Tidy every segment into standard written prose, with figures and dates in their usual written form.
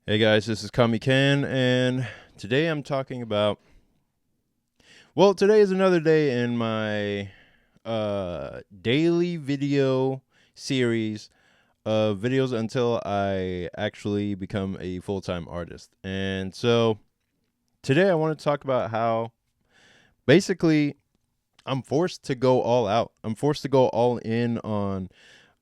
Hey guys, this is Kami Ken, and today I'm talking about. Well, today is another day in my daily video series of videos until I actually become a full time artist. And so today I want to talk about how basically I'm forced to go all out. I'm forced to go all in on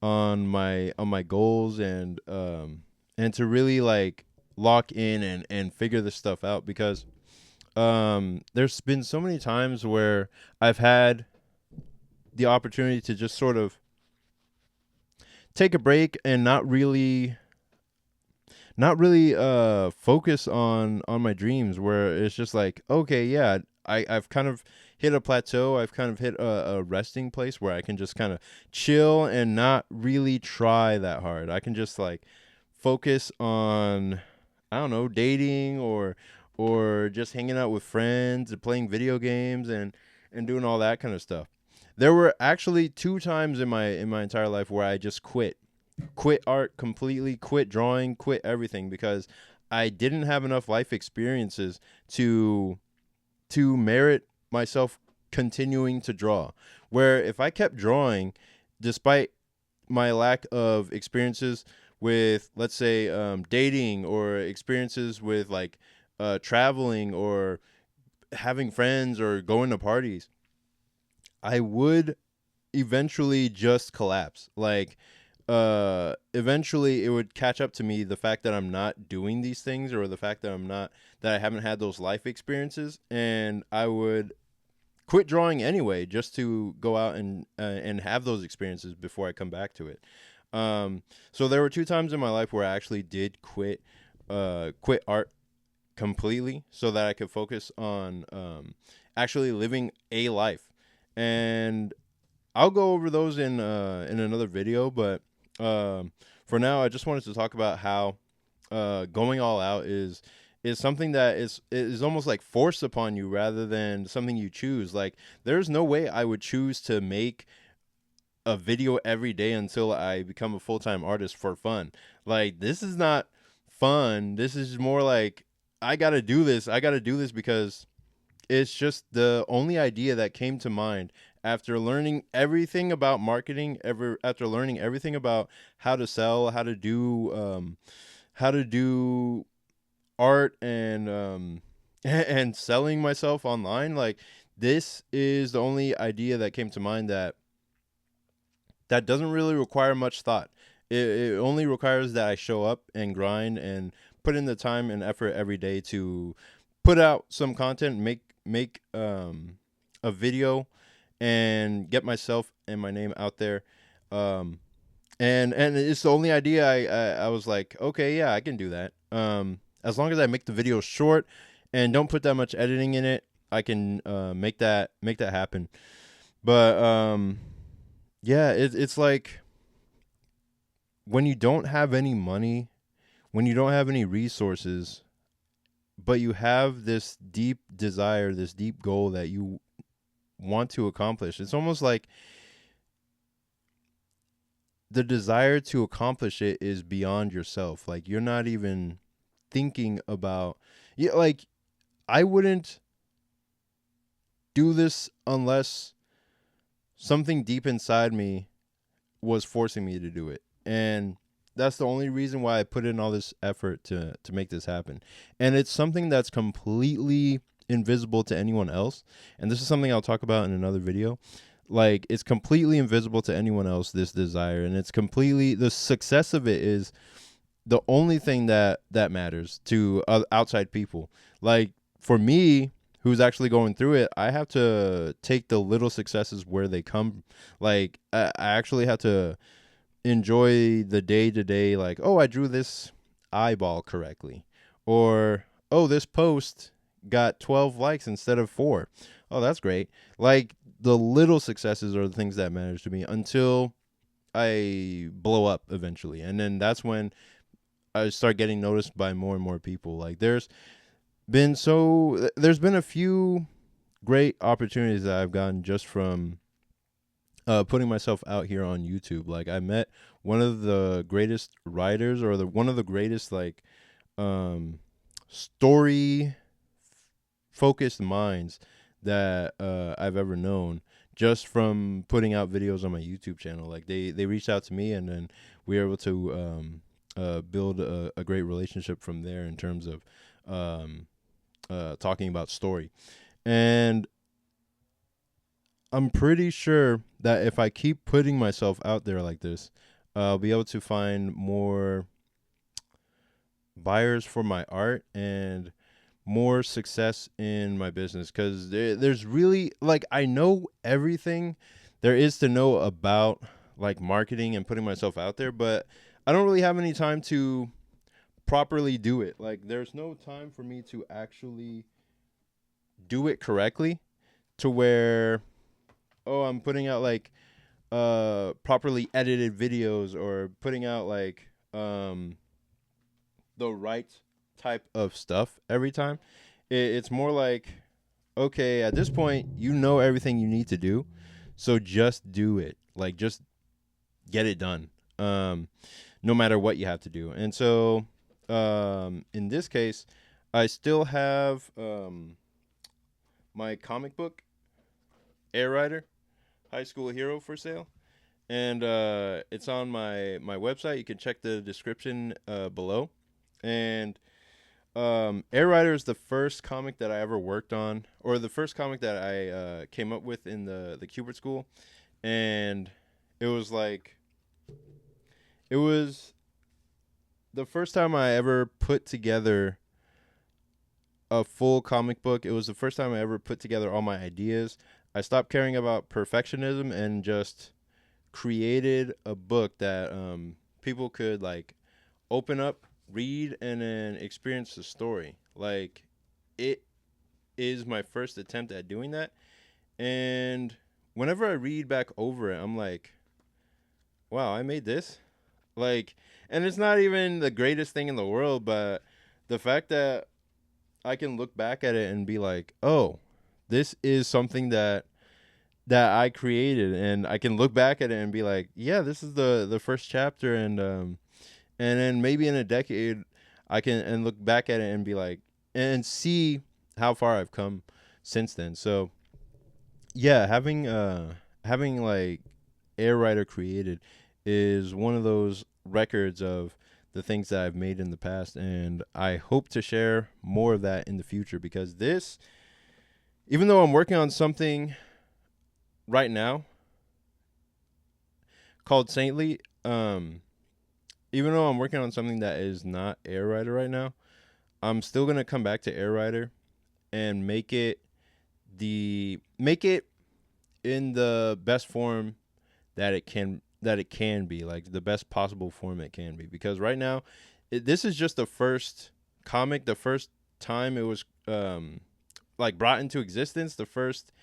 my goals and to really like lock in and figure this stuff out because there's been so many times where I've had the opportunity to just sort of take a break and not really focus on my dreams, where it's just like, okay, yeah, I've kind of hit a plateau. I've kind of hit a resting place where I can just kind of chill and not really try that hard. I can just like focus on, I don't know, dating or just hanging out with friends and playing video games and doing all that kind of stuff. There were actually two times in my entire life where I just quit art completely, quit drawing, quit everything because I didn't have enough life experiences to merit myself continuing to draw. Where if I kept drawing, despite my lack of experiences with, let's say, dating or experiences with like traveling or having friends or going to parties, I would eventually just collapse. Like eventually it would catch up to me, the fact that I'm not doing these things, or the fact that I haven't had those life experiences, and I would quit drawing anyway just to go out and have those experiences before I come back to it. So there were two times in my life where I actually did quit art completely so that I could focus on actually living a life. And I'll go over those in another video, but for now, I just wanted to talk about how going all out is something that is almost like forced upon you rather than something you choose. Like, there's no way I would choose to make a video every day until I become a full time artist for fun. Like, this is not fun. This is more like, I gotta do this. I gotta do this because it's just the only idea that came to mind after learning everything about marketing, after learning everything about how to sell, how to do art, and selling myself online. Like, this is the only idea that came to mind that doesn't really require much thought. It only requires that I show up and grind and put in the time and effort every day to put out some content, make a video, and get myself and my name out there. Um, and it's the only idea I was like, okay, yeah, I can do that. As long as I make the video short and don't put that much editing in it, I can make that happen. But yeah, it's like when you don't have any money, when you don't have any resources, but you have this deep desire, this deep goal that you want to accomplish. It's almost like the desire to accomplish it is beyond yourself. Like, you're not even thinking about, yeah, like, I wouldn't do this unless something deep inside me was forcing me to do it. And that's the only reason why I put in all this effort to make this happen. And it's something that's completely invisible to anyone else. And this is something I'll talk about in another video. Like, it's completely invisible to anyone else, this desire, and it's completely, the success of it is the only thing that matters to outside people. Like, for me, who's actually going through it, I have to take the little successes where they come. Like, I actually have to enjoy the day to day. Like, oh, I drew this eyeball correctly, or oh, this post got 12 likes instead of 4. Oh, that's great. Like, the little successes are the things that matters to me until I blow up eventually, and then that's when I start getting noticed by more and more people. Like, there's been a few great opportunities that I've gotten just from putting myself out here on YouTube. Like, I met one of the greatest writers, or one of the greatest, like, story focused minds that I've ever known, just from putting out videos on my YouTube channel. Like they reached out to me, and then we were able to build a great relationship from there in terms of talking about story. And I'm pretty sure that if I keep putting myself out there like this, I'll be able to find more buyers for my art and more success in my business, because there's really, like, I know everything there is to know about like marketing and putting myself out there, but I don't really have any time to properly do it. Like, there's no time for me to actually do it correctly, to where, oh, I'm putting out like properly edited videos, or putting out like the right type of stuff every time. It's more like, okay, at this point, you know everything you need to do, so just do it. Like, just get it done. No matter what you have to do. And so, in this case, I still have my comic book, Air Rider, High School Hero, for sale. And it's on my website. You can check the description below. And Air Rider is the first comic that I ever worked on, or the first comic that I came up with in the Cubert School. And it was like, it was the first time I ever put together a full comic book. It was the first time I ever put together all my ideas. I stopped caring about perfectionism and just created a book that people could like open up, read, and then experience the story. Like, it is my first attempt at doing that. And whenever I read back over it, I'm like, wow, I made this. Like, and it's not even the greatest thing in the world, but the fact that I can look back at it and be like, oh, this is something that I created, and I can look back at it and be like, yeah, this is the first chapter, and then maybe in a decade I can and look back at it and be like, and see how far I've come since then. So yeah, having like Air Rider created is one of those records of the things that I've made in the past, and I hope to share more of that in the future, because this, even though I'm working on something right now called Saintly, even though I'm working on something that is not Air Rider right now, I'm still gonna come back to Air Rider and make it in the best form that it can be, like the best possible form it can be. Because right now, this is just the first comic, the first time it was like brought into existence, the first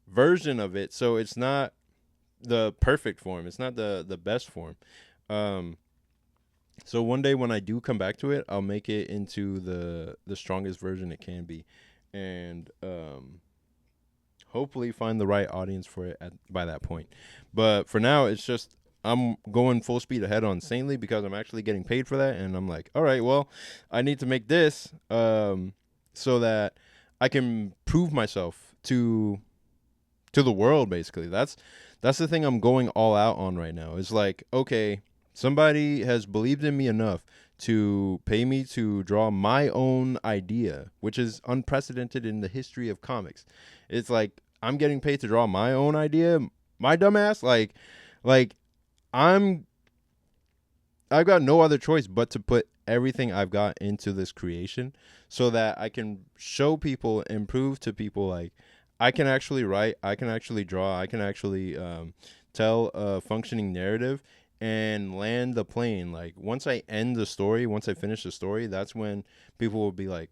version of it. So it's not the perfect form. It's not the best form. So one day when I do come back to it, I'll make it into the strongest version it can be, and hopefully find the right audience for it by that point. But for now, it's just I'm going full speed ahead on Saintly, because I'm actually getting paid for that, and I'm like, all right, well, I need to make this so that I can prove myself to the world. Basically, that's the thing I'm going all out on right now. It's like, okay, somebody has believed in me enough to pay me to draw my own idea, which is unprecedented in the history of comics. It's like, I'm getting paid to draw my own idea. My dumbass, like I've got no other choice but to put everything I've got into this creation, so that I can show people and prove to people, like, I can actually write, I can actually draw, I can actually tell a functioning narrative and land the plane. Like, once I end the story, once I finish the story, that's when people will be like,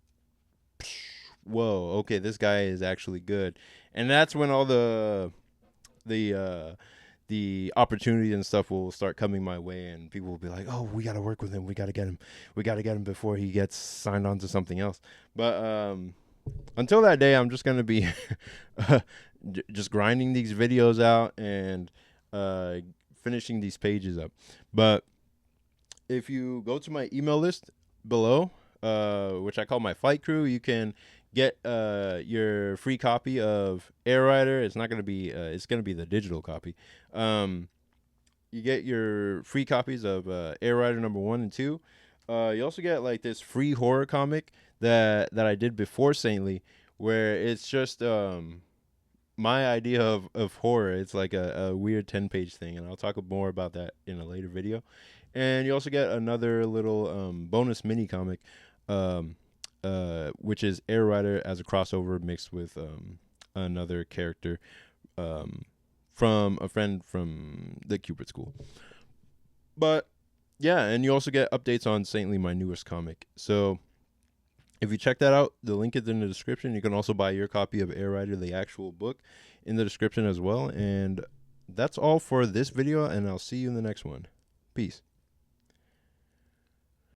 whoa, okay, this guy is actually good. And that's when all the opportunities and stuff will start coming my way, and people will be like, oh, we got to work with him, we got to get him before he gets signed on to something else. But until that day, I'm just going to be just grinding these videos out and finishing these pages up. But if you go to my email list below, which I call my flight crew. You can get your free copy of Air Rider. It's not gonna be it's gonna be the digital copy. You get your free copies of Air Rider number 1 and 2. You also get like this free horror comic that I did before Saintly, where it's just my idea of horror. It's like a weird 10-page thing, and I'll talk more about that in a later video. And you also get another little bonus mini comic, which is Air Rider as a crossover mixed with another character from a friend from the Cupid School. But yeah, and you also get updates on Saintly, my newest comic. So if you check that out, the link is in the description. You can also buy your copy of Air Rider, the actual book, in the description as well. And that's all for this video, and I'll see you in the next one. Peace.